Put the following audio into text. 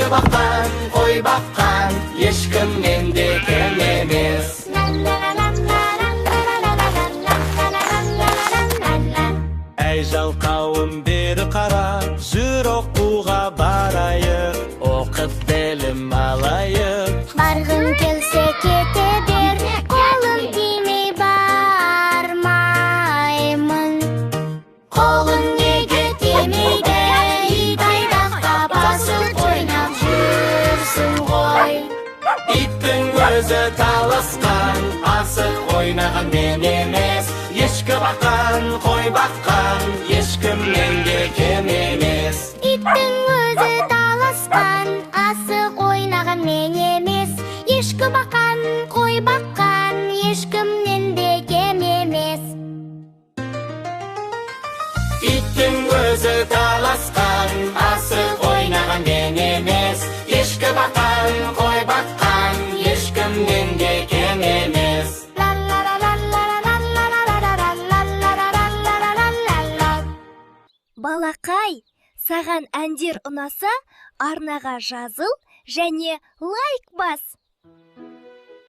Ешкі баққан, қой баққан, ешкімнен де кем емес. Әй жалқауым бері қара, жүр оқуға барайық, оқып білім алайық. Барғың келсе кете бер, қолым тимей бармаймын. Қолың неге тимейді, итайдақта басып ойнап жүрсің ғой. Иттің өзі таласқан, асық ойнаған мен емес. Ешкі баққан, қой баққан, ешкімнен де кем емес. Иттің өзі таласқан, асық ойнаған мен емес. Ешкі баққан, қой баққан, ешкімнен де кем емес. Иттің өзі таласқан, асық ойнаған мен емес. Ешкі баққан, қой баққан, ешкімнен де кем емес. Балақай, саған әндер ұнаса, арнаға жазыл және лайк бас.